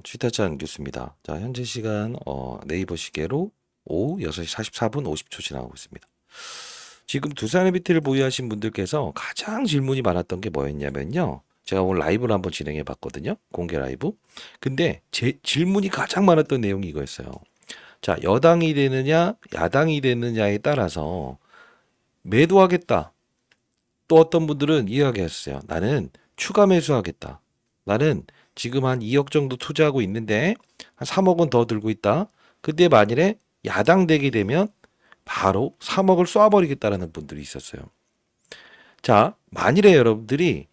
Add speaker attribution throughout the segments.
Speaker 1: 취타찬 뉴스입니다. 자, 현재 시간 네이버 시계로 오후 6시 44분 50초 지나가고 있습니다. 지금 두산 에비티를 보유하신 분들께서 가장 질문이 많았던 게 뭐였냐면요. 제가 오늘 라이브를 한번 진행해 봤거든요. 공개 라이브. 근데 제 질문이 가장 많았던 내용이 이거였어요. 자, 여당이 되느냐, 야당이 되느냐에 따라서 매도하겠다. 또 어떤 분들은 이야기했어요. 나는 추가 매수하겠다. 나는 지금 한 2억 정도 투자하고 있는데 한 3억은 더 들고 있다. 근데 만일에 야당 되게 되면 바로 3억을 쏴버리겠다라는 분들이 있었어요. 자, 만일에 여러분들이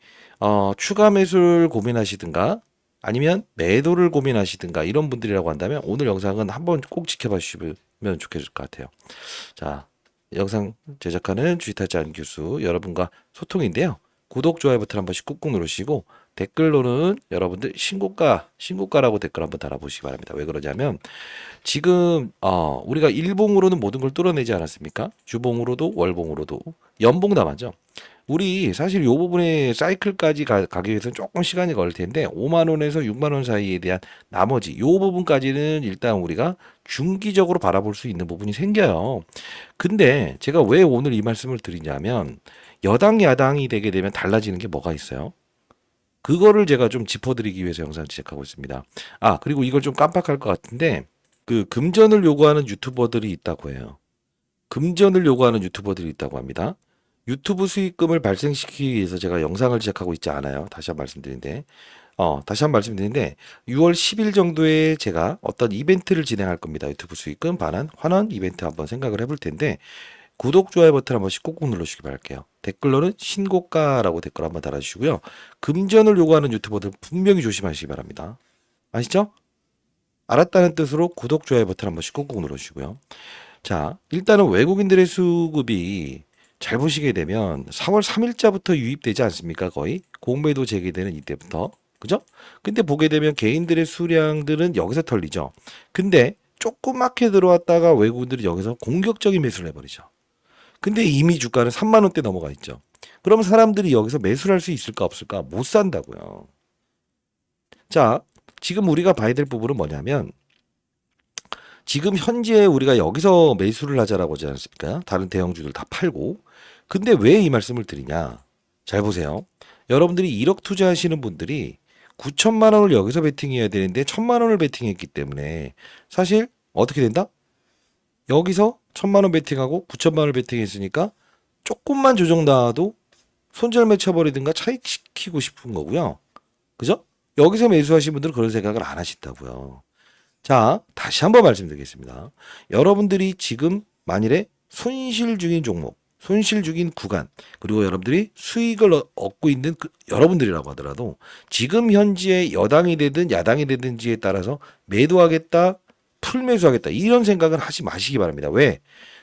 Speaker 1: 추가 매수를 고민하시든가 아니면 매도를 고민하시든가 이런 분들이라고 한다면 오늘 영상은 한번 꼭 지켜봐 주시면 좋겠을 것 같아요. 자, 영상 제작하는 주식타짜 교수 여러분과 소통인데요. 구독, 좋아요 버튼 한 번씩 꾹꾹 누르시고 댓글로는 여러분들 신고가라고 댓글 한번 달아보시기 바랍니다. 왜 그러냐면 지금 우리가 일봉으로는 모든 걸 뚫어내지 않았습니까? 주봉으로도 월봉으로도 연봉 남았죠. 우리 사실 이 부분에 사이클까지 가기 위해서는 조금 시간이 걸릴 텐데 5만 원에서 6만 원 사이에 대한 나머지 이 부분까지는 일단 우리가 중기적으로 바라볼 수 있는 부분이 생겨요. 근데 제가 왜 오늘 이 말씀을 드리냐면 여당 야당이 되게 되면 달라지는 게 뭐가 있어요? 그거를 제가 좀 짚어드리기 위해서 영상을 제작하고 있습니다. 그리고 이걸 좀 깜빡할 것 같은데 그 금전을 요구하는 유튜버들이 있다고 해요. 금전을 요구하는 유튜버들이 있다고 합니다. 유튜브 수익금을 발생시키기 위해서 제가 영상을 제작하고 있지 않아요. 다시 한 번 말씀드리는데 6월 10일 정도에 제가 어떤 이벤트를 진행할 겁니다. 유튜브 수익금 반환 환원 이벤트 한번 생각을 해볼 텐데 구독, 좋아요 버튼 한 번씩 꾹꾹 눌러주시기 바랄게요. 댓글로는 신고가라고 댓글 한번 달아주시고요. 금전을 요구하는 유튜버들 분명히 조심하시기 바랍니다. 아시죠? 알았다는 뜻으로 구독, 좋아요 버튼 한 번씩 꾹꾹 눌러주시고요. 자, 일단은 외국인들의 수급이 잘 보시게 되면 4월 3일자부터 유입되지 않습니까? 거의 공매도 재개되는 이때부터. 그죠? 근데 보게 되면 개인들의 수량들은 여기서 털리죠. 근데 조그맣게 들어왔다가 외국인들이 여기서 공격적인 매수를 해버리죠. 근데 이미 주가는 3만 원대 넘어가 있죠. 그럼 사람들이 여기서 매수를 할 수 있을까 없을까? 못 산다고요. 자, 지금 우리가 봐야 될 부분은 뭐냐면 지금 현재 우리가 여기서 매수를 하자라고 하지 않습니까? 다른 대형주들 다 팔고. 근데 왜 이 말씀을 드리냐? 잘 보세요. 여러분들이 1억 투자하시는 분들이 9천만 원을 여기서 베팅해야 되는데 1천만 원을 베팅했기 때문에 사실 어떻게 된다? 여기서 1천만 원 베팅하고 9천만 원을 베팅했으니까 조금만 조정 나와도 손절매 쳐버리든가 차익시키고 싶은 거고요. 그죠? 여기서 매수하신 분들은 그런 생각을 안 하신다고요. 자, 다시 한번 말씀드리겠습니다. 여러분들이 지금 만일에 손실 중인 종목, 손실 중인 구간, 그리고 여러분들이 수익을 얻고 있는 여러분들이라고 하더라도 지금 현재 여당이 되든 야당이 되든지에 따라서 매도하겠다, 풀매수하겠다 이런 생각은 하지 마시기 바랍니다. 왜?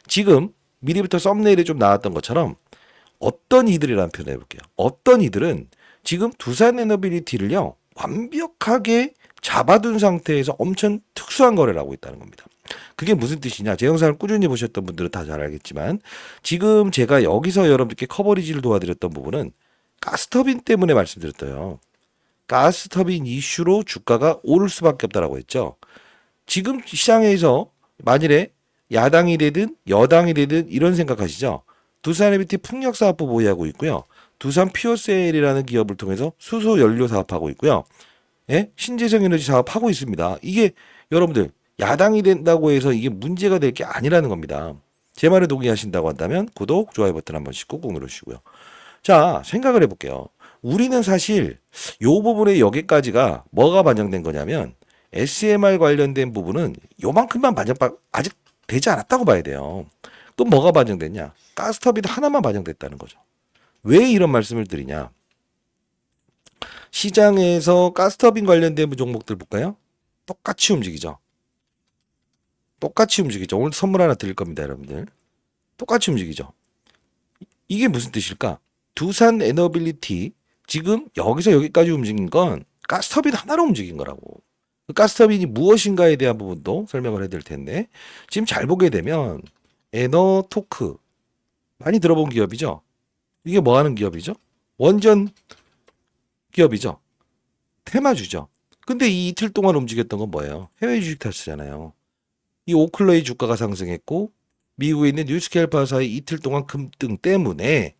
Speaker 1: 지금 미리부터 썸네일에 좀 나왔던 것처럼 어떤 이들이라는 표현을 해볼게요. 어떤 이들은 지금 두산 에너빌리티를요 완벽하게 잡아둔 상태에서 엄청 특수한 거래를 하고 있다는 겁니다. 그게 무슨 뜻이냐? 제 영상을 꾸준히 보셨던 분들은 다 잘 알겠지만 지금 제가 여기서 여러분들께 커버리지를 도와드렸던 부분은 가스터빈 때문에 말씀드렸어요. 가스터빈 이슈로 주가가 오를 수밖에 없다라고 했죠. 지금 시장에서 만일에 야당이 되든 여당이 되든 이런 생각하시죠. 두산 에비티 풍력사업부 보유하고 있고요. 두산 퓨어셀이라는 기업을 통해서 수소 연료 사업하고 있고요. 예? 신재생 에너지 사업하고 있습니다. 이게 여러분들 야당이 된다고 해서 이게 문제가 될 게 아니라는 겁니다. 제 말에 동의하신다고 한다면 구독, 좋아요 버튼 한 번씩 꾹꾹 누르시고요. 자, 생각을 해볼게요. 우리는 사실 요 부분에 여기까지가 뭐가 반영된 거냐면 SMR 관련된 부분은 요만큼만 아직 되지 않았다고 봐야 돼요. 또 뭐가 반영됐냐? 가스터빈 하나만 반영됐다는 거죠. 왜 이런 말씀을 드리냐? 시장에서 가스터빈 관련된 종목들 볼까요? 똑같이 움직이죠. 똑같이 움직이죠. 오늘 선물 하나 드릴 겁니다, 여러분들. 똑같이 움직이죠. 이게 무슨 뜻일까? 두산 에너빌리티 지금 여기서 여기까지 움직인 건 가스터빈 하나로 움직인 거라고. 그 가스터빈이 무엇인가에 대한 부분도 설명을 해드릴 텐데 지금 잘 보게 되면 에너토크 많이 들어본 기업이죠. 이게 뭐 하는 기업이죠? 원전 기업이죠. 테마주죠. 근데 이 이틀 동안 움직였던 건 뭐예요? 해외 주식 탓이잖아요. 이 오클러의 주가가 상승했고 미국에 있는 뉴스케일파사의 이틀 동안 급등 때문에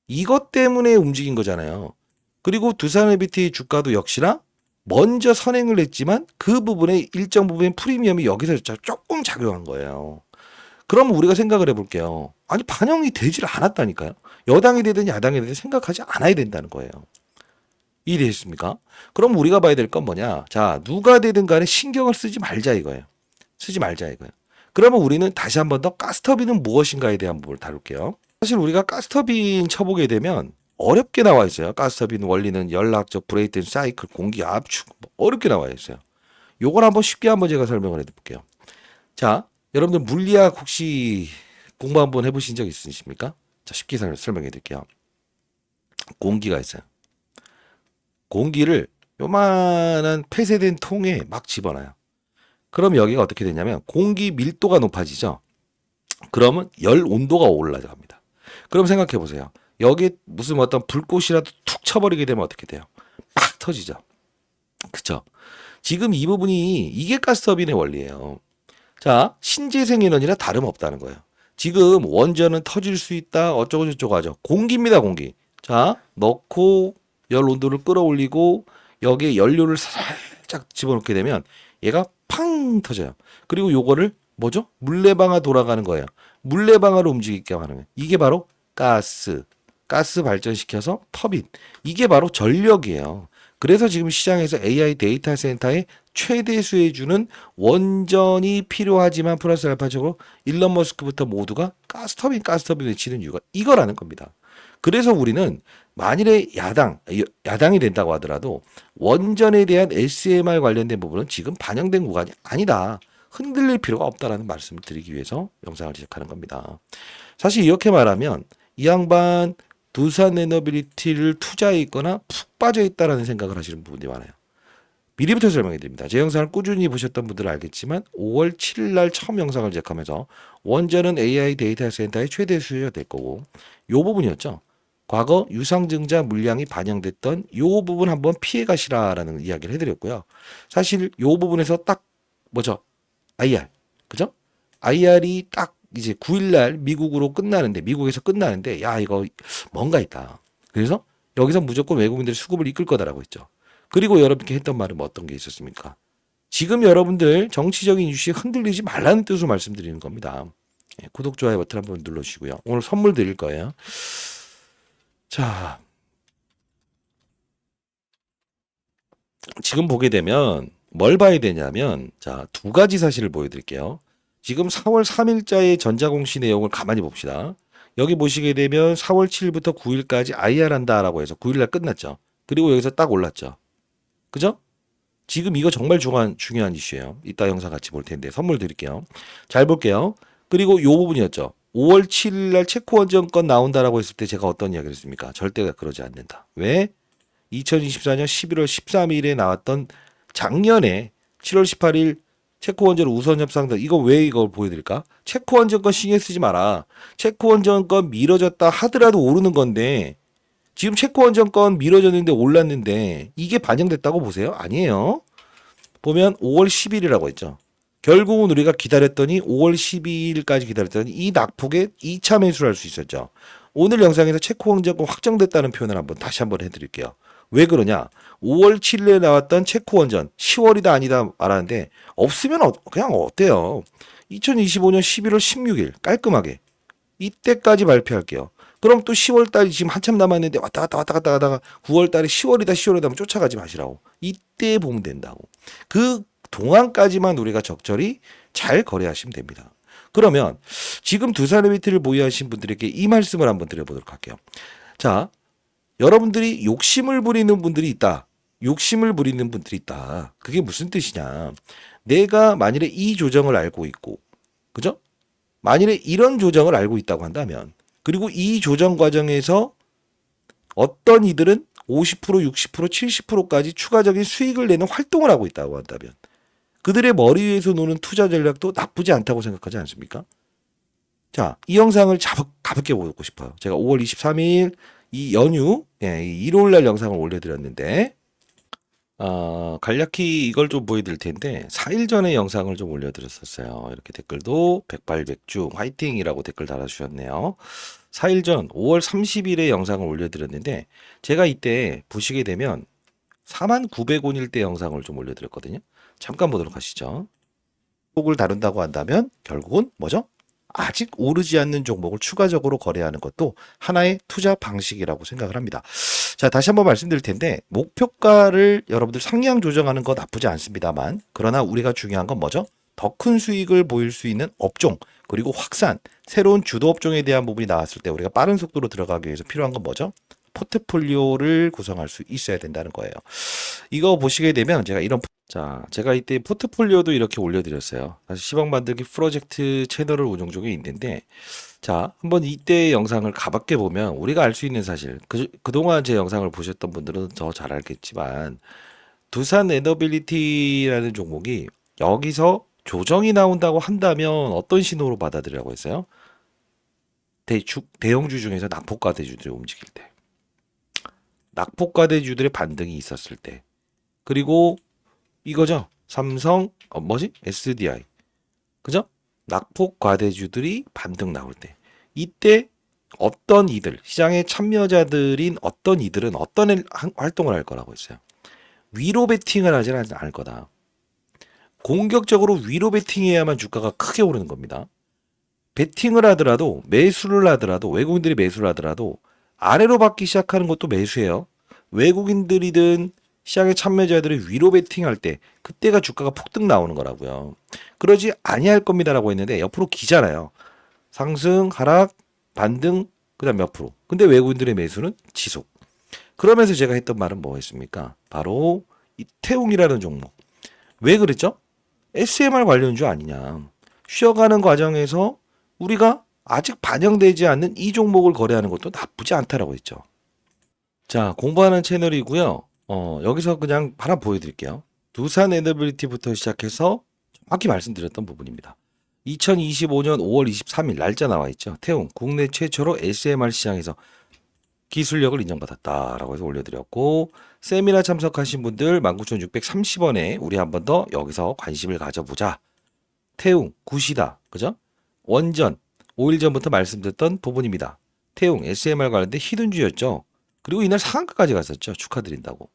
Speaker 1: 이것 때문에 움직인 거잖아요. 그리고 두산LBT 주가도 역시나 먼저 선행을 했지만 그 부분에 일정 부분의 프리미엄이 여기서 조금 작용한 거예요. 그럼 우리가 생각을 해볼게요. 아니 반영이 되질 않았다니까요. 여당이 되든 야당이 되든 생각하지 않아야 된다는 거예요. 이해되셨습니까? 그럼 우리가 봐야 될 건 뭐냐? 자, 누가 되든 간에 신경을 쓰지 말자 이거예요. 쓰지 말자 이거예요. 그러면 우리는 다시 한 번 더 가스터빈은 무엇인가에 대한 부분을 다룰게요. 사실 우리가 가스터빈 쳐보게 되면 어렵게 나와 있어요. 가스터빈 원리는 연락적 브레이튼 사이클 공기 압축 어렵게 나와 있어요. 요걸 한번 쉽게 한번 제가 설명을 해드릴게요. 자, 여러분들 물리학 혹시 공부 한번 해보신 적 있으십니까? 자, 쉽게 설명해 드릴게요. 공기가 있어요. 공기를 요만한 폐쇄된 통에 막 집어넣어요. 그럼 여기가 어떻게 되냐면 공기 밀도가 높아지죠. 그러면 열 온도가 올라갑니다. 그럼 생각해 보세요. 여기 무슨 어떤 불꽃이라도 툭 쳐버리게 되면 어떻게 돼요? 팍 터지죠. 그쵸? 지금 이 부분이 이게 가스터빈의 원리예요. 자, 신재생에너지나 다름없다는 거예요. 지금 원전은 터질 수 있다 어쩌고 저쩌고 하죠. 공기입니다, 공기. 자, 넣고 열 온도를 끌어올리고 여기에 연료를 살짝 집어넣게 되면 얘가 팡 터져요. 그리고 요거를 뭐죠? 물레방아 돌아가는 거예요. 물레방아로 움직이게 하는 거예요. 이게 바로 가스 발전시켜서 터빈. 이게 바로 전력이에요. 그래서 지금 시장에서 AI 데이터 센터에 최대 수혜주는 원전이 필요하지만 플러스 알파적으로 일론 머스크부터 모두가 가스터빈을 치는 이유가 이거라는 겁니다. 그래서 우리는 만일에 야당이 된다고 하더라도 원전에 대한 SMR 관련된 부분은 지금 반영된 구간이 아니다. 흔들릴 필요가 없다라는 말씀을 드리기 위해서 영상을 제작하는 겁니다. 사실 이렇게 말하면 이 양반 두산 에너빌리티를 투자해 있거나 푹 빠져 있다라는 생각을 하시는 부분이 많아요. 미리부터 설명해 드립니다. 제 영상을 꾸준히 보셨던 분들은 알겠지만 5월 7일 날 처음 영상을 제작하면서 원전은 AI 데이터 센터의 최대 수요가 될 거고 요 부분이었죠. 과거 유상증자 물량이 반영됐던 요 부분 한번 피해 가시라라는 이야기를 해드렸고요. 사실 요 부분에서 딱 뭐죠? IR 그죠? IR이 딱 이제 9일날 미국에서 끝나는데 야 이거 뭔가 있다. 그래서 여기서 무조건 외국인들이 수급을 이끌 거다라고 했죠. 그리고 여러분께 했던 말은 뭐 어떤 게 있었습니까? 지금 여러분들 정치적인 이슈에 흔들리지 말라는 뜻으로 말씀드리는 겁니다. 예, 구독, 좋아요 버튼 한번 눌러주시고요. 오늘 선물 드릴 거예요. 자, 지금 보게 되면 뭘 봐야 되냐면 자, 두 가지 사실을 보여드릴게요. 지금 4월 3일자의 전자공시 내용을 가만히 봅시다. 여기 보시게 되면 4월 7일부터 9일까지 IR 한다라고 해서 9일날 끝났죠. 그리고 여기서 딱 올랐죠. 그죠? 지금 이거 정말 중요한 이슈예요. 이따 영상 같이 볼 텐데 선물 드릴게요. 잘 볼게요. 그리고 요 부분이었죠. 5월 7일 날 체코 원정권 나온다라고 했을 때 제가 어떤 이야기를 했습니까? 절대 그러지 않는다. 왜? 2024년 11월 13일에 나왔던 작년에 7월 18일 체코 원전 우선 협상다. 이거 왜 이걸 보여드릴까? 체코 원정권 신경 쓰지 마라. 체코 원정권 미뤄졌다 하더라도 오르는 건데 지금 체코 원정권 미뤄졌는데 올랐는데 이게 반영됐다고 보세요? 아니에요. 보면 5월 10일이라고 했죠. 결국은 우리가 기다렸더니 5월 12일까지 기다렸더니 이 낙폭에 2차 매수를 할 수 있었죠. 오늘 영상에서 체코 원정권 확정됐다는 표현을 다시 한번 해드릴게요. 왜 그러냐? 5월 7일에 나왔던 체코 원전 10월이다 아니다 말하는데 없으면 그냥 어때요? 2025년 11월 16일 깔끔하게 이때까지 발표할게요. 그럼 또 10월 달이 지금 한참 남았는데 왔다 갔다 하다가 9월 달에 10월이다 하면 쫓아가지 마시라고. 이때 보면 된다고. 그 동안까지만 우리가 적절히 잘 거래하시면 됩니다. 그러면 지금 두산LBT를 보유하신 분들에게 이 말씀을 한번 드려보도록 할게요. 자, 여러분들이 욕심을 부리는 분들이 있다. 그게 무슨 뜻이냐. 내가 만일에 이 조정을 알고 있고, 그죠? 만일에 이런 조정을 알고 있다고 한다면, 그리고 이 조정 과정에서 어떤 이들은 50%, 60%, 70%까지 추가적인 수익을 내는 활동을 하고 있다고 한다면, 그들의 머리 위에서 노는 투자 전략도 나쁘지 않다고 생각하지 않습니까? 자, 이 영상을 가볍게 보고 싶어요. 제가 5월 23일 이 연휴, 이 일요일 날 영상을 올려드렸는데, 간략히 이걸 좀 보여드릴 텐데 4일 전에 영상을 좀 올려드렸었어요. 이렇게 댓글도 백발백중 화이팅이라고 댓글 달아주셨네요. 4일 전 5월 30일에 영상을 올려드렸는데 제가 이때 보시게 되면 49,000원일 때 영상을 좀 올려드렸거든요. 잠깐 보도록 하시죠. 종목을 다룬다고 한다면 결국은 뭐죠? 아직 오르지 않는 종목을 추가적으로 거래하는 것도 하나의 투자 방식이라고 생각을 합니다. 자, 다시 한번 말씀드릴 텐데 목표가를 여러분들 상향 조정하는 거 나쁘지 않습니다만 그러나 우리가 중요한 건 뭐죠? 더 큰 수익을 보일 수 있는 업종 그리고 확산, 새로운 주도 업종에 대한 부분이 나왔을 때 우리가 빠른 속도로 들어가기 위해서 필요한 건 뭐죠? 포트폴리오를 구성할 수 있어야 된다는 거예요. 이거 보시게 되면 제가 이때 포트폴리오도 이렇게 올려드렸어요. 사실 시방 만들기 프로젝트 채널을 운영 중에 있는데 자, 한번 이때 영상을 가볍게 보면 우리가 알 수 있는 사실 그동안 제 영상을 보셨던 분들은 더 잘 알겠지만 두산 에너빌리티라는 종목이 여기서 조정이 나온다고 한다면 어떤 신호로 받아들이라고 했어요? 대형주 중에서 낙폭과대주들이 움직일 때 낙폭과대주들의 반등이 있었을 때 그리고 이거죠. 삼성 SDI 그죠? 낙폭과대주들이 반등 나올 때 이때 어떤 이들 시장의 참여자들인 어떤 이들은 어떤 활동을 할 거라고 했어요. 위로 베팅을 하지 않을 거다. 공격적으로 위로 베팅해야만 주가가 크게 오르는 겁니다. 베팅을 하더라도 매수를 하더라도 외국인들이 매수를 하더라도 아래로 받기 시작하는 것도 매수예요. 외국인들이든 시장의 참여자들이 위로 베팅할 때 그때가 주가가 폭등 나오는 거라고요. 그러지 아니할 겁니다라고 했는데 옆으로 기잖아요. 상승, 하락, 반등, 그다음 몇 프로. 근데 외국인들의 매수는 지속. 그러면서 제가 했던 말은 뭐였습니까? 바로 이 태웅이라는 종목. 왜 그랬죠? SMR 관련주 아니냐. 쉬어가는 과정에서 우리가 아직 반영되지 않는 이 종목을 거래하는 것도 나쁘지 않다라고 했죠. 자, 공부하는 채널이고요. 여기서 그냥 하나 보여드릴게요. 두산 에너빌리티부터 시작해서 정확히 말씀드렸던 부분입니다. 2025년 5월 23일 날짜 나와 있죠. 태웅 국내 최초로 SMR 시장에서 기술력을 인정받았다라고 해서 올려드렸고 세미나 참석하신 분들 19,630원에 우리 한 번 더 여기서 관심을 가져보자. 태웅 굿이다. 그죠? 원전 5일 전부터 말씀드렸던 부분입니다. 태웅 SMR 관련된 히든주였죠. 그리고 이날 상한가까지 갔었죠. 축하드린다고.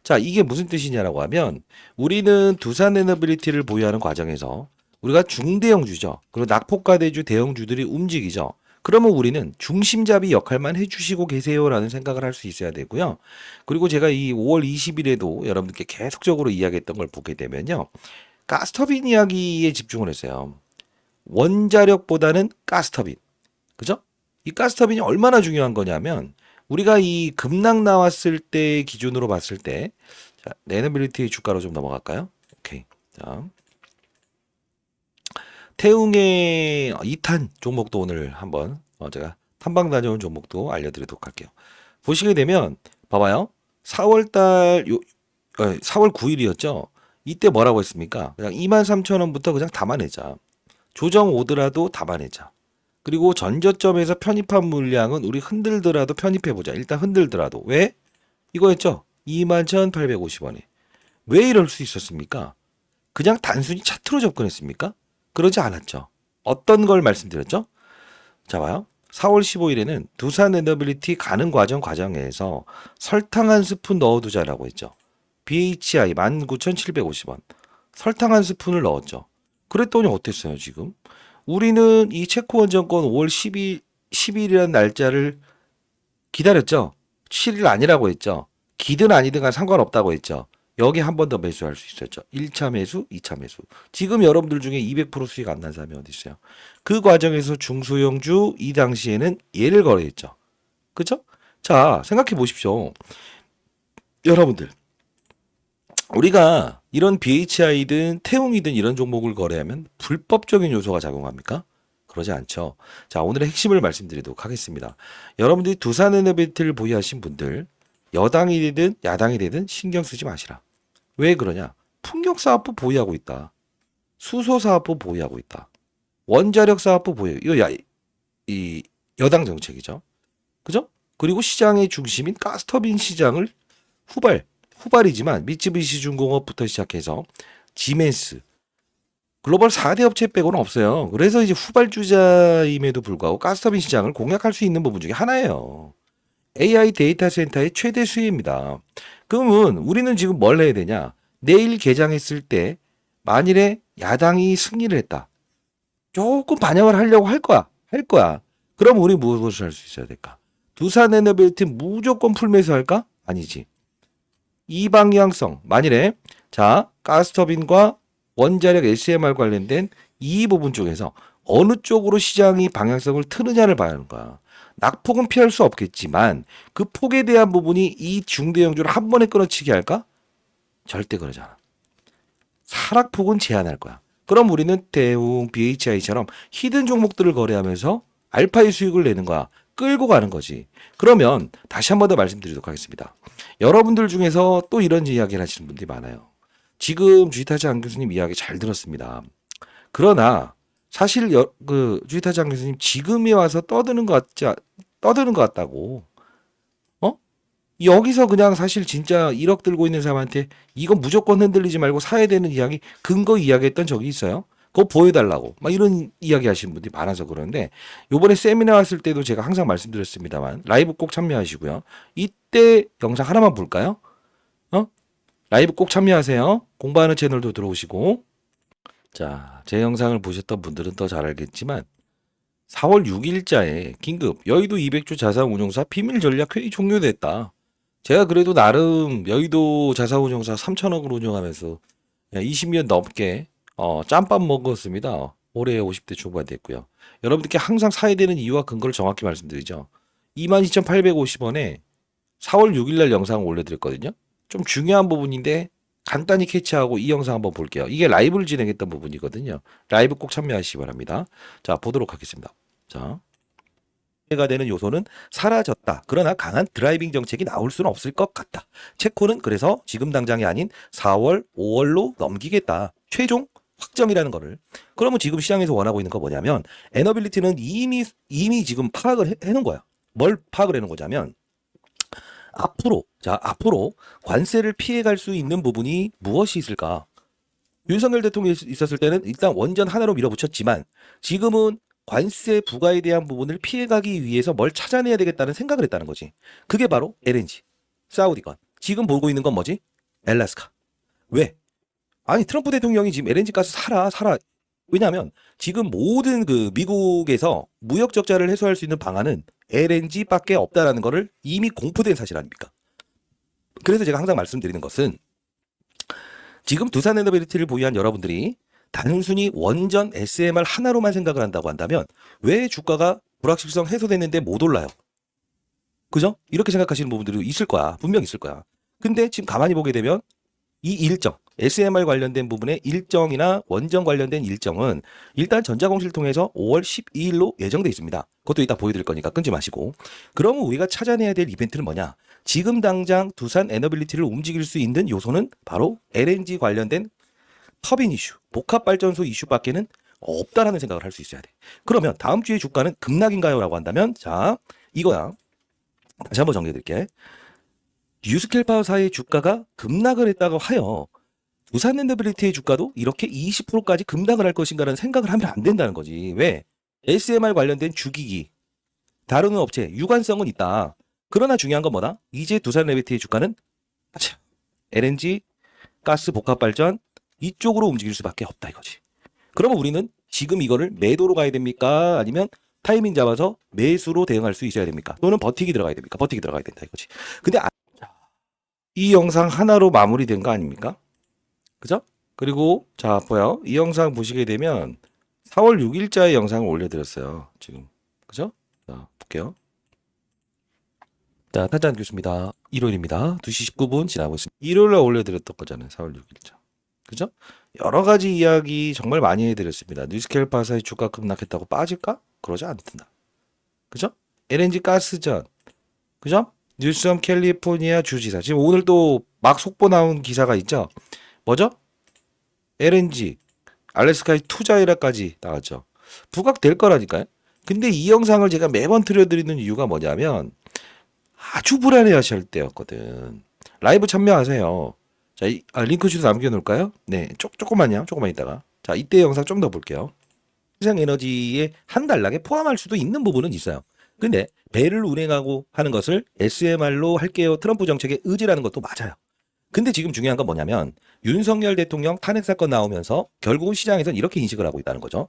Speaker 1: 자, 이게 무슨 뜻이냐라고 하면 우리는 두산 에너빌리티를 보유하는 과정에서 우리가 중대형주죠. 그리고 낙폭과대주 대형주들이 움직이죠. 그러면 우리는 중심잡이 역할만 해주시고 계세요라는 생각을 할 수 있어야 되고요. 그리고 제가 이 5월 20일에도 여러분들께 계속적으로 이야기했던 걸 보게 되면요. 가스터빈 이야기에 집중을 했어요. 원자력보다는 가스터빈. 그죠? 이 가스터빈이 얼마나 중요한 거냐면 우리가 이 급락 나왔을 때 기준으로 봤을 때 자, 에너빌리티 주가로 좀 넘어갈까요? 오케이. 자, 태웅의 2탄 종목도 오늘 한번 제가 탐방 다녀온 종목도 알려드리도록 할게요. 보시게 되면 봐봐요. 4월 9일이었죠. 이때 뭐라고 했습니까? 그냥 23,000원부터 그냥 담아내자. 조정 오더라도 담아내자. 그리고 전저점에서 편입한 물량은 우리 흔들더라도 편입해보자. 일단 흔들더라도. 왜? 이거였죠. 21,850원에. 왜 이럴 수 있었습니까? 그냥 단순히 차트로 접근했습니까? 그러지 않았죠. 어떤 걸 말씀드렸죠? 자 봐요. 4월 15일에는 두산 에너빌리티 가는 과정에서 설탕 한 스푼 넣어두자라고 했죠. BHI 19,750원. 설탕 한 스푼을 넣었죠. 그랬더니 어땠어요 지금? 우리는 이 체코원정권 5월 10일이라는 날짜를 기다렸죠. 7일 아니라고 했죠. 기든 아니든 간 상관없다고 했죠. 여기 한 번 더 매수할 수 있었죠. 1차 매수, 2차 매수. 지금 여러분들 중에 200% 수익 안 난 사람이 어디 있어요? 그 과정에서 중소형주 이 당시에는 얘를 거래했죠. 그죠? 자, 생각해 보십시오. 여러분들, 우리가 이런 BHI든 태웅이든 이런 종목을 거래하면 불법적인 요소가 작용합니까? 그러지 않죠. 자, 오늘의 핵심을 말씀드리도록 하겠습니다. 여러분들이 두산에너빌리티를 보유하신 분들, 여당이 되든 야당이 되든 신경 쓰지 마시라. 왜 그러냐? 풍력사업부 보유하고 있다. 수소사업부 보유하고 있다. 원자력사업부 보유. 이 여당 정책이죠. 그죠? 그리고 시장의 중심인 가스터빈 시장을 후발이지만 미쯔비시 중공업부터 시작해서 지멘스, 글로벌 4대 업체 빼고는 없어요. 그래서 이제 후발주자임에도 불구하고 가스터빈 시장을 공략할 수 있는 부분 중에 하나예요. AI 데이터 센터의 최대 수혜입니다. 그러면 우리는 지금 뭘 해야 되냐? 내일 개장했을 때 만일에 야당이 승리를 했다. 조금 반영을 하려고 할 거야. 할 거야. 그럼 우리 무엇을 할 수 있어야 될까? 두산에너빌티 무조건 풀매수 할까? 아니지. 이 방향성. 만일에 자 가스터빈과 원자력 SMR 관련된 이 부분 쪽에서 어느 쪽으로 시장이 방향성을 트느냐를 봐야 하는 거야. 낙폭은 피할 수 없겠지만 그 폭에 대한 부분이 이 중대형주를 한 번에 끊어치게 할까? 절대 그러지 않아. 하락폭은 제한할 거야. 그럼 우리는 대웅, BHI처럼 히든 종목들을 거래하면서 알파의 수익을 내는 거야. 끌고 가는 거지. 그러면 다시 한 번 더 말씀드리도록 하겠습니다. 여러분들 중에서 또 이런 이야기를 하시는 분들이 많아요. 지금 주식타자 안 교수님 이야기 잘 들었습니다. 그러나 사실 주식타자 안 교수님 지금에 와서 떠드는 것 같다고. 어? 여기서 그냥 사실 진짜 1억 들고 있는 사람한테 이건 무조건 흔들리지 말고 사야 되는 이야기 근거 이야기했던 적이 있어요. 그거 보여달라고 막 이런 이야기 하시는 분들이 많아서 그러는데 요번에 세미나 왔을 때도 제가 항상 말씀드렸습니다만 라이브 꼭 참여하시고요. 이때 영상 하나만 볼까요? 라이브 꼭 참여하세요. 공부하는 채널도 들어오시고. 자, 제 영상을 보셨던 분들은 더 잘 알겠지만 4월 6일자에 긴급 여의도 200주 자산운용사 비밀 전략 회의 종료됐다. 제가 그래도 나름 여의도 자산운용사 3천억을 운영하면서 20년 넘게 짬밥 먹었습니다. 올해 50대 초반 됐고요. 여러분들께 항상 사야 되는 이유와 근거를 정확히 말씀드리죠. 22,850원에 4월 6일날 영상을 올려드렸거든요. 좀 중요한 부분인데 간단히 캐치하고 이 영상 한번 볼게요. 이게 라이브를 진행했던 부분이거든요. 라이브 꼭 참여하시기 바랍니다. 자, 보도록 하겠습니다. 자, 가 되는 요소는 사라졌다. 그러나 강한 드라이빙 정책이 나올 수는 없을 것 같다. 체코는 그래서 지금 당장이 아닌 4월, 5월로 넘기겠다. 최종 확정이라는 거를. 그러면 지금 시장에서 원하고 있는 거 뭐냐면 에너빌리티는 이미 지금 파악을 해놓은 거야. 뭘 파악을 해놓은 거냐면 앞으로 관세를 피해갈 수 있는 부분이 무엇이 있을까? 윤석열 대통령이 있었을 때는 일단 원전 하나로 밀어붙였지만 지금은 관세 부과에 대한 부분을 피해가기 위해서 뭘 찾아내야 되겠다는 생각을 했다는 거지. 그게 바로 LNG, 사우디건. 지금 보고 있는 건 뭐지? 엘라스카. 왜? 아니 트럼프 대통령이 지금 LNG 가스 사라. 왜냐하면 지금 모든 그 미국에서 무역 적자를 해소할 수 있는 방안은 LNG밖에 없다라는 거를 이미 공포된 사실 아닙니까? 그래서 제가 항상 말씀드리는 것은 지금 두산에너빌리티를 보유한 여러분들이 단순히 원전 SMR 하나로만 생각을 한다고 한다면 왜 주가가 불확실성 해소됐는데 못 올라요? 그죠? 이렇게 생각하시는 부분들이 있을 거야. 분명 있을 거야. 근데 지금 가만히 보게 되면 이 일정, SMR 관련된 부분의 일정이나 원전 관련된 일정은 일단 전자공시를 통해서 5월 12일로 예정돼 있습니다. 그것도 이따 보여드릴 거니까 끊지 마시고. 그러면 우리가 찾아내야 될 이벤트는 뭐냐? 지금 당장 두산 에너빌리티를 움직일 수 있는 요소는 바로 LNG 관련된 터빈 이슈, 복합발전소 이슈밖에는 없다라는 생각을 할 수 있어야 돼. 그러면 다음 주에 주가는 급락인가요? 라고 한다면 자, 이거야. 다시 한번 정리해드릴게. 뉴스켈파사의 주가가 급락을 했다고 하여 두산엔더빌리티의 주가도 이렇게 20%까지 급락을 할 것인가라는 생각을 하면 안 된다는 거지. 왜? SMR 관련된 주기기, 다루는 업체, 유관성은 있다. 그러나 중요한 건 뭐다? 이제 두산엔더빌리티의 주가는 LNG, 가스 복합발전 이쪽으로 움직일 수밖에 없다 이거지. 그러면 우리는 지금 이거를 매도로 가야 됩니까? 아니면 타이밍 잡아서 매수로 대응할 수 있어야 됩니까? 또는 버티기 들어가야 됩니까? 버티기 들어가야 된다 이거지. 근데 이 영상 하나로 마무리된 거 아닙니까? 그죠? 그리고 자 보여 이 영상 보시게 되면 4월 6일자의 영상을 올려드렸어요. 지금 그죠? 자 볼게요. 자 타잔 교수입니다. 일요일입니다. 2시 19분 지나고 있습니다. 일요일날 올려드렸던 거잖아요. 4월 6일자. 그죠? 여러 가지 이야기 정말 많이 해드렸습니다. 뉴스켈파사의 주가 급락했다고 빠질까? 그러지 않는다. 그죠? LNG 가스전. 그죠? 뉴섬 캘리포니아 주지사. 지금 오늘 또 막 속보 나온 기사가 있죠? 뭐죠? LNG, 알래스카의 투자 일화까지 나왔죠. 부각될 거라니까요. 근데 이 영상을 제가 매번 틀어드리는 이유가 뭐냐면 아주 불안해 하실 때였거든. 라이브 참여하세요. 자, 링크 주소 남겨놓을까요? 네, 조금만요. 조금만 있다가. 자, 이때 영상 좀 더 볼게요. 생에너지에 한 단락에 포함할 수도 있는 부분은 있어요. 근데 배를 운행하고 하는 것을 SMR로 할게요. 트럼프 정책의 의지라는 것도 맞아요. 근데 지금 중요한 건 뭐냐면 윤석열 대통령 탄핵 사건 나오면서 결국은 시장에서는 이렇게 인식을 하고 있다는 거죠.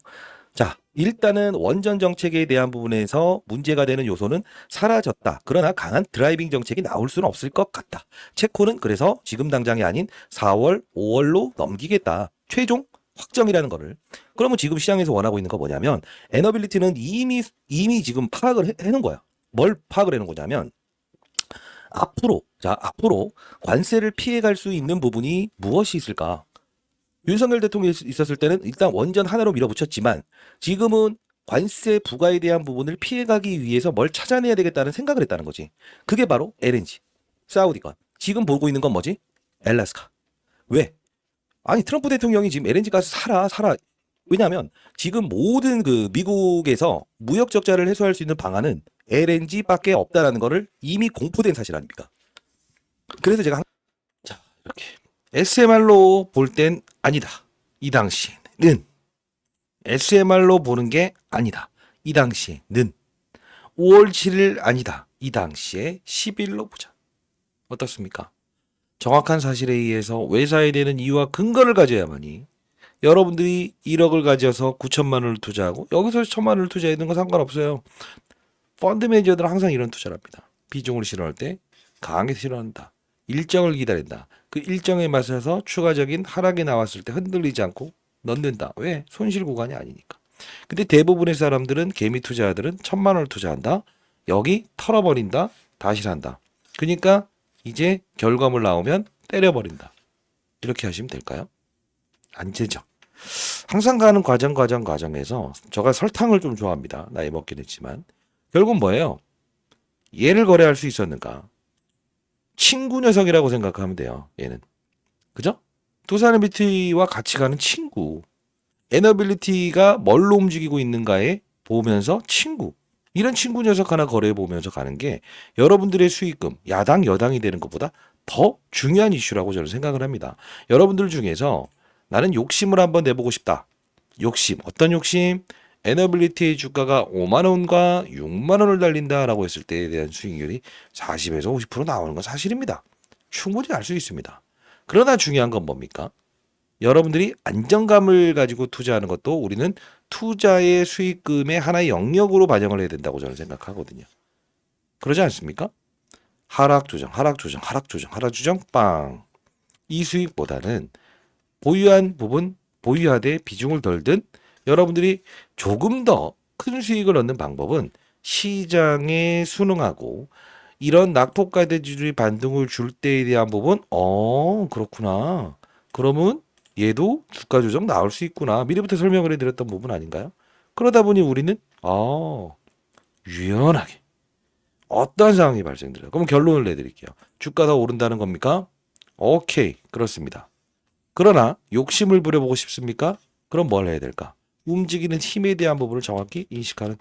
Speaker 1: 자, 일단은 원전 정책에 대한 부분에서 문제가 되는 요소는 사라졌다. 그러나 강한 드라이빙 정책이 나올 수는 없을 것 같다. 체코는 그래서 지금 당장이 아닌 4월, 5월로 넘기겠다. 최종 확정이라는 거를. 그러면 지금 시장에서 원하고 있는 거 뭐냐면 에너빌리티는 이미 지금 파악을 해놓은 거야. 뭘 파악을 해놓은 거냐면 앞으로 관세를 피해갈 수 있는 부분이 무엇이 있을까? 윤석열 대통령이 있었을 때는 일단 원전 하나로 밀어붙였지만 지금은 관세 부과에 대한 부분을 피해가기 위해서 뭘 찾아내야 되겠다는 생각을 했다는 거지. 그게 바로 LNG, 사우디건. 지금 보고 있는 건 뭐지? 엘라스카. 왜? 아니 트럼프 대통령이 지금 LNG 가스 사라. 왜냐하면 지금 모든 그 미국에서 무역 적자를 해소할 수 있는 방안은 LNG밖에 없다라는 거를 이미 공포된 사실 아닙니까? 그래서 제가 자 이렇게 SMR로 볼 땐 아니다. 이 당시에는 SMR로 보는 게 아니다. 이 당시에는 5월 7일 아니다. 이 당시에 10일로 보자. 어떻습니까? 정확한 사실에 의해서 외사에 되는 이유와 근거를 가져야만이 여러분들이 1억을 가져서 9천만 원을 투자하고 여기서 1천만 원을 투자해도 건 상관없어요. 펀드 매니저들은 항상 이런 투자를 합니다. 비중을 실현할 때 강하게 실현한다. 일정을 기다린다. 그 일정에 맞춰서 추가적인 하락이 나왔을 때 흔들리지 않고 넣는다. 왜? 손실 구간이 아니니까. 근데 대부분의 사람들은 개미 투자자들은 1,000만 원을 투자한다. 여기 털어버린다. 다시 산다. 그러니까 이제 결과물 나오면 때려버린다. 이렇게 하시면 될까요? 안 되죠. 항상 가는 과정에서 제가 설탕을 좀 좋아합니다. 나이 먹긴 했지만 결국은 뭐예요? 얘를 거래할 수 있었는가? 친구 녀석이라고 생각하면 돼요. 얘는. 그죠? 두산에비티와 같이 가는 친구. 에너빌리티가 뭘로 움직이고 있는가에 보면서 친구. 이런 친구 녀석 하나 거래해 보면서 가는 게 여러분들의 수익금, 야당, 여당이 되는 것보다 더 중요한 이슈라고 저는 생각을 합니다. 여러분들 중에서 나는 욕심을 한번 내보고 싶다. 욕심. 어떤 욕심? 에너빌리티의 주가가 5만 원과 6만 원을 달린다라고 했을 때에 대한 수익률이 40에서 50% 나오는 건 사실입니다. 충분히 알 수 있습니다. 그러나 중요한 건 뭡니까? 여러분들이 안정감을 가지고 투자하는 것도 우리는 투자의 수익금의 하나의 영역으로 반영을 해야 된다고 저는 생각하거든요. 그러지 않습니까? 하락 조정, 빵. 이 수익보다는 보유한 부분, 보유하되 비중을 덜 든 여러분들이 조금 더 큰 수익을 얻는 방법은 시장에 순응하고 이런 낙폭과대주들이 반등을 줄 때에 대한 부분, 그렇구나. 그러면 얘도 주가 조정 나올 수 있구나. 미리부터 설명을 해드렸던 부분 아닌가요? 그러다 보니 우리는 유연하게 어떤 상황이 발생돼요. 그럼 결론을 내드릴게요. 주가 더 오른다는 겁니까? 오케이, 그렇습니다. 그러나 욕심을 부려보고 싶습니까? 그럼 뭘 해야 될까? 움직이는 힘에 대한 부분을 정확히 인식하는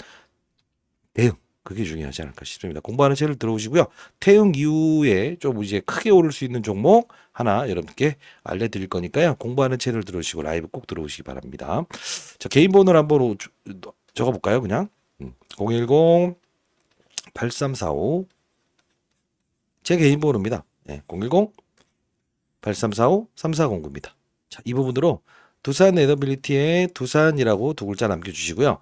Speaker 1: 대응. 그게 중요하지 않을까 싶습니다. 공부하는 채널 들어오시고요. 태응 이후에 좀 이제 크게 오를 수 있는 종목 하나 여러분께 알려드릴 거니까요. 공부하는 채널 들어오시고 라이브 꼭 들어오시기 바랍니다. 자, 개인 번호를 한번 적어볼까요? 그냥 010-8345 제 개인 번호입니다. 네, 010-8345-3409입니다. 자, 이 부분으로 두산 에너빌리티의 두산이라고 두 글자 남겨주시고요.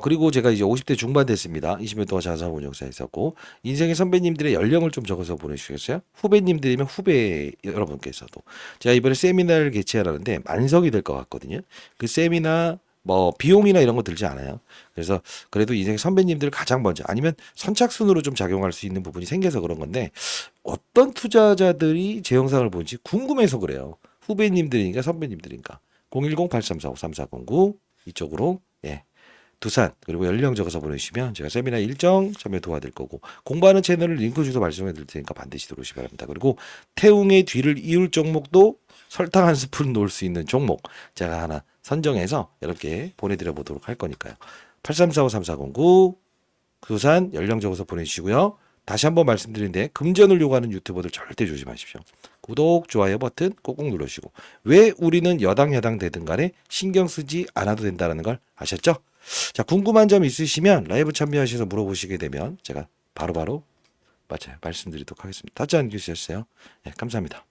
Speaker 1: 그리고 제가 이제 50대 중반 됐습니다. 20년 동안 자사업 운영사 했었고, 인생의 선배님들의 연령을 좀 적어서 보내주시겠어요? 후배님들이면 후배 여러분께서도. 제가 이번에 세미나를 개최하라는데 만석이 될 것 같거든요. 그 세미나, 뭐, 비용이나 이런 거 들지 않아요. 그래서 그래도 인생 선배님들 가장 먼저, 아니면 선착순으로 좀 작용할 수 있는 부분이 생겨서 그런 건데, 어떤 투자자들이 제 영상을 보는지 궁금해서 그래요. 후배님들이니까 선배님들인가. 010-8345-3409 이쪽으로 두산 그리고 연령 적어서 보내주시면 제가 세미나 일정 참여 도와드릴 거고 공부하는 채널을 링크 주소 말씀해 드릴 테니까 반드시 들어오시기 바랍니다. 그리고 태웅의 뒤를 이을 종목도 설탕 한 스푼 놓을 수 있는 종목 제가 하나 선정해서 여러분께 보내드려 보도록 할 거니까요. 8345-3409 두산 연령 적어서 보내주시고요. 다시 한번 말씀드리는데 금전을 요구하는 유튜버들 절대 조심하십시오. 구독, 좋아요 버튼 꼭꼭 눌러주시고 왜 우리는 여당 야당 되든 간에 신경 쓰지 않아도 된다는 걸 아셨죠? 자, 궁금한 점 있으시면 라이브 참여하셔서 물어보시게 되면 제가 바로바로 맞아요 말씀드리도록 하겠습니다. 타짜한 교수였어요. 네, 감사합니다.